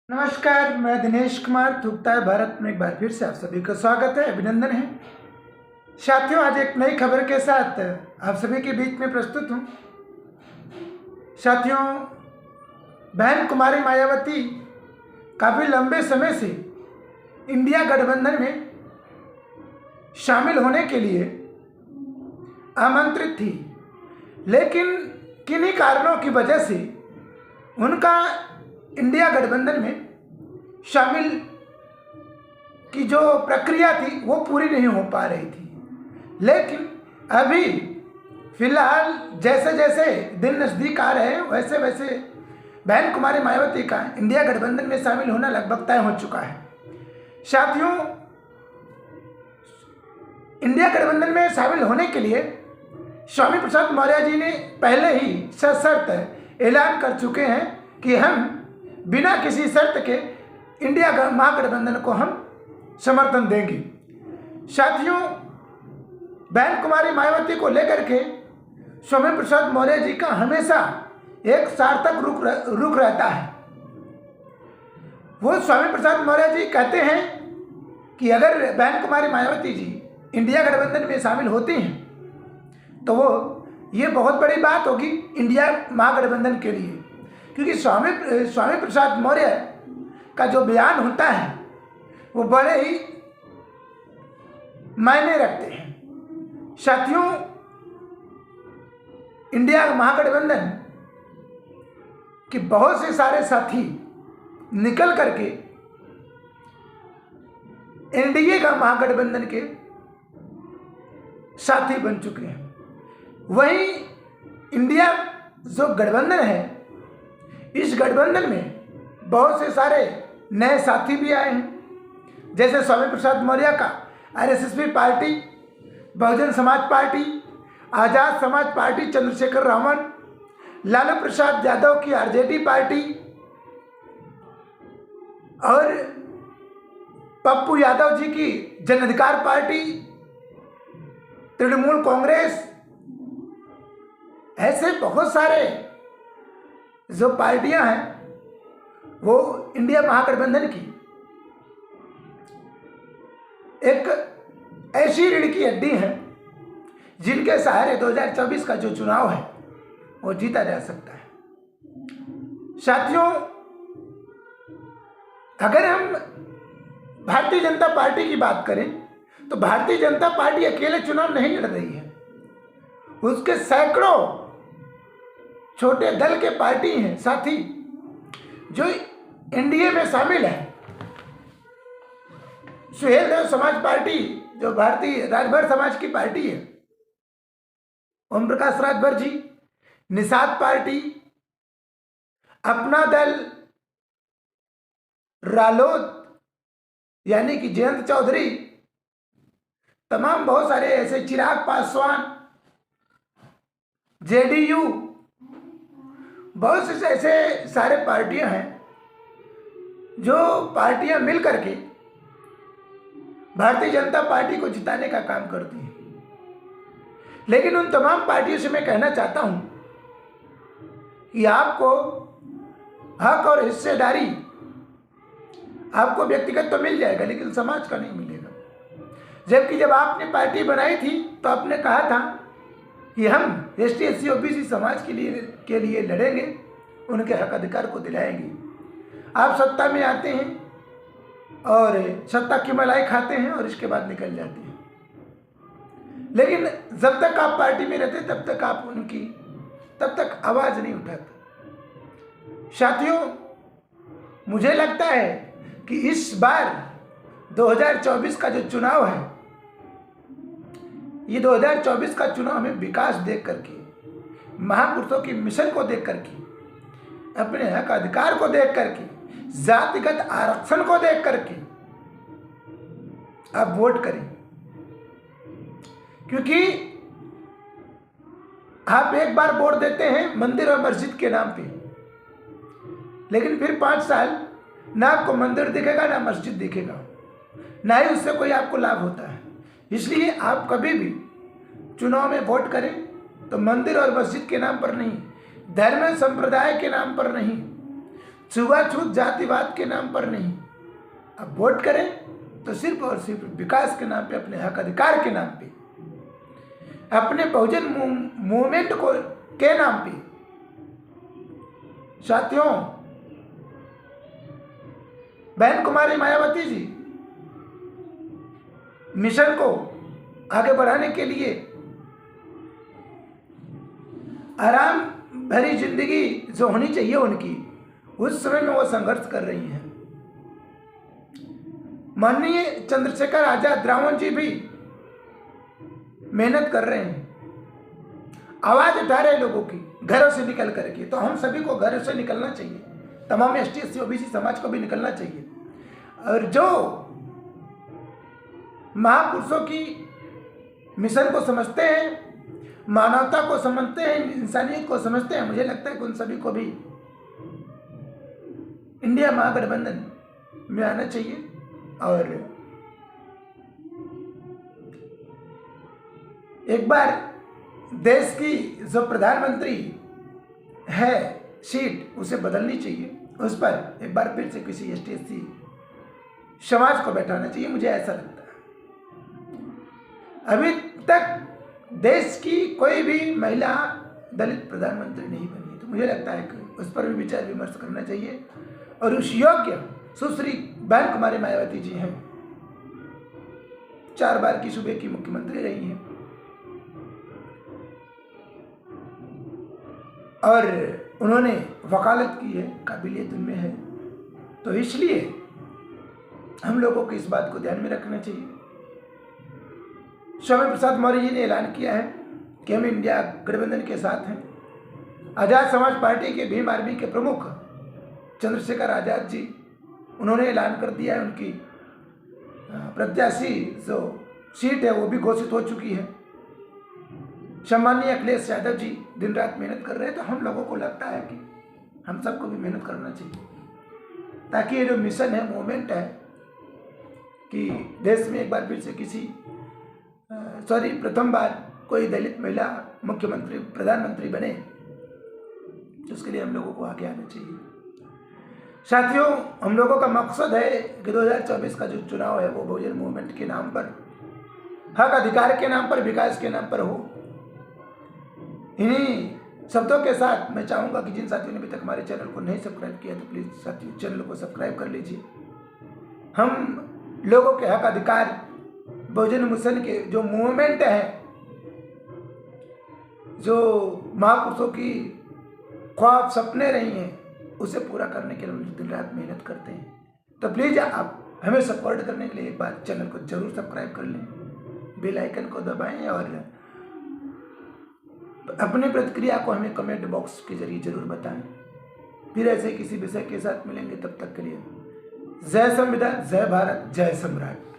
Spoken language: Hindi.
नमस्कार, मैं दिनेश कुमार थुकता है भारत में एक बार फिर से आप सभी का स्वागत है, अभिनंदन है। साथियों, आज एक नई खबर के साथ आप सभी के बीच में प्रस्तुत हूँ। साथियों, बहन कुमारी मायावती काफ़ी लंबे समय से इंडिया गठबंधन में शामिल होने के लिए आमंत्रित थी, लेकिन किन्हीं कारणों की वजह से उनका इंडिया गठबंधन में शामिल की जो प्रक्रिया थी वो पूरी नहीं हो पा रही थी। लेकिन अभी फिलहाल जैसे जैसे दिन नज़दीक आ रहे हैं वैसे वैसे बहन कुमारी मायावती का इंडिया गठबंधन में शामिल होना लगभग तय हो चुका है। साथियों, इंडिया गठबंधन में शामिल होने के लिए स्वामी प्रसाद मौर्य जी ने पहले ही सशर्त ऐलान कर चुके हैं कि हम बिना किसी शर्त के इंडिया महागठबंधन को हम समर्थन देंगे। साथियों, बहन कुमारी मायावती को लेकर के स्वामी प्रसाद मौर्य जी का हमेशा एक सार्थक रुख रहता है। वो स्वामी प्रसाद मौर्य जी कहते हैं कि अगर बहन कुमारी मायावती जी इंडिया गठबंधन में शामिल होती हैं तो वो ये बहुत बड़ी बात होगी इंडिया महागठबंधन के लिए, क्योंकि स्वामी प्रसाद मौर्य का जो बयान होता है वो बड़े ही मायने रखते हैं। साथियों, इंडिया महागठबंधन के बहुत से सारे साथी निकल करके एनडीए का महागठबंधन के साथी बन चुके हैं। वहीं इंडिया जो गठबंधन है, इस गठबंधन में बहुत से सारे नए साथी भी आए हैं, जैसे स्वामी प्रसाद मौर्य का RSS party, Bahujan Samaj party, आज़ाद समाज पार्टी चंद्रशेखर रावण, लालू प्रसाद यादव की आरजेडी पार्टी और पप्पू यादव जी की जन अधिकार पार्टी, तृणमूल कांग्रेस, ऐसे बहुत सारे जो पार्टियां हैं वो इंडिया महागठबंधन की एक ऐसी रीढ़ की हड्डी है जिनके सहारे 2024 का जो चुनाव है वो जीता जा सकता है। साथियों, अगर हम भारतीय जनता पार्टी की बात करें तो भारतीय जनता पार्टी अकेले चुनाव नहीं लड़ रही है, उसके सैकड़ों छोटे दल के पार्टी हैं साथी जो एनडीए में शामिल है। सुहेल देव समाज पार्टी जो भारतीय राजभर समाज की पार्टी है, ओम प्रकाश राजभर जी, निषाद पार्टी, अपना दल, रालोद यानी कि जयंत चौधरी, तमाम बहुत सारे ऐसे, चिराग पासवान, जेडीयू, बहुत से ऐसे सारे पार्टियां हैं जो पार्टियां मिल करके भारतीय जनता पार्टी को जिताने का काम करती हैं। लेकिन उन तमाम पार्टियों से मैं कहना चाहता हूं कि आपको हक और हिस्सेदारी आपको व्यक्तिगत तो मिल जाएगा लेकिन समाज का नहीं मिलेगा। जबकि जब आपने पार्टी बनाई थी तो आपने कहा था कि हम ST SC OBC समाज के लिए लड़ेंगे, उनके हक अधिकार को दिलाएंगे। आप सत्ता में आते हैं और सत्ता की मलाई खाते हैं और इसके बाद निकल जाते हैं, लेकिन जब तक आप पार्टी में रहते तब तक आप उनकी आवाज़ नहीं उठाते। साथियों, मुझे लगता है कि इस बार 2024 का जो चुनाव है, ये 2024 का चुनाव हमें विकास देख करके, महापुरुषों की मिशन को देख करके, अपने हक अधिकार को देख करके, जातिगत आरक्षण को देख करके आप वोट करें। क्योंकि आप एक बार वोट देते हैं मंदिर और मस्जिद के नाम पे, लेकिन फिर 5 साल ना आपको मंदिर दिखेगा ना मस्जिद दिखेगा, ना ही उससे कोई आपको लाभ होता है। इसलिए आप कभी भी चुनाव में वोट करें तो मंदिर और मस्जिद के नाम पर नहीं, धर्म संप्रदाय के नाम पर नहीं, छुआछूत जातिवाद के नाम पर नहीं। अब वोट करें तो सिर्फ और सिर्फ विकास के नाम पे, अपने हक अधिकार के नाम पे, अपने बहुजन मूवमेंट को के नाम पे। साथियों, बहन कुमारी मायावती जी मिशन को आगे बढ़ाने के लिए आराम भरी जिंदगी जो होनी चाहिए उनकी, उस समय में वो संघर्ष कर रही हैं। माननीय चंद्रशेखर आजाद रावण जी भी मेहनत कर रहे हैं, आवाज उठा रहे लोगों की घरों से निकल करके। तो हम सभी को घरों से निकलना चाहिए, तमाम एसटी एससी ओबीसी समाज को भी निकलना चाहिए। और जो महापुरुषों की मिशन को समझते हैं, मानवता को समझते हैं, इंसानियत को समझते हैं, मुझे लगता है कि उन सभी को भी इंडिया महागठबंधन में आना चाहिए। और एक बार देश की जो प्रधानमंत्री है सीट, उसे बदलनी चाहिए, उस पर एक बार फिर से किसी एसटी एससी समाज को बैठाना चाहिए, मुझे ऐसा लगता है। अभी तक देश की कोई भी महिला दलित प्रधानमंत्री नहीं बनी, तो मुझे लगता है कि उस पर भी विचार विमर्श करना चाहिए। और उस योग्य सुश्री बहन कुमारी मायावती जी हैं, 4 बार की सूबे की मुख्यमंत्री रही हैं और उन्होंने वकालत की है, काबिलियत उनमें है। तो इसलिए हम लोगों को इस बात को ध्यान में रखना चाहिए। स्वामी प्रसाद मौर्य जी ने ऐलान किया है कि हम इंडिया गठबंधन के साथ हैं। आजाद समाज पार्टी के भीम आर्मी के प्रमुख चंद्रशेखर आजाद जी, उन्होंने ऐलान कर दिया है, उनकी प्रत्याशी जो सीट है वो भी घोषित हो चुकी है। सम्माननीय अखिलेश यादव जी दिन रात मेहनत कर रहे हैं। तो हम लोगों को लगता है कि हम सबको भी मेहनत करना चाहिए, ताकि ये जो मिशन है, मूवमेंट है, कि देश में एक बार फिर से प्रथम बार कोई दलित महिला मुख्यमंत्री प्रधानमंत्री बने, तो उसके लिए हम लोगों को आगे आना चाहिए। साथियों, हम लोगों का मकसद है कि 2024 का जो चुनाव है वो बहुजन मूवमेंट के नाम पर, हक अधिकार के नाम पर, विकास के नाम पर हो। इन्हीं शब्दों के साथ मैं चाहूँगा कि जिन साथियों ने अभी तक हमारे चैनल को नहीं सब्सक्राइब किया, तो प्लीज़ साथियों चैनल को सब्सक्राइब कर लीजिए। हम लोगों के हक अधिकार, बहुजन मिशन के जो मूवमेंट है, जो महापुरुषों की ख्वाब सपने रही हैं, उसे पूरा करने के लिए दिन रात मेहनत करते हैं। तो प्लीज़ आप हमें सपोर्ट करने के लिए एक बार चैनल को जरूर सब्सक्राइब कर लें, बेल आइकन को दबाएं और अपनी प्रतिक्रिया को हमें कमेंट बॉक्स के जरिए जरूर बताएं। फिर ऐसे किसी विषय के साथ मिलेंगे, तब तक के लिए जय संविधान, जय भारत, जय सम्राट।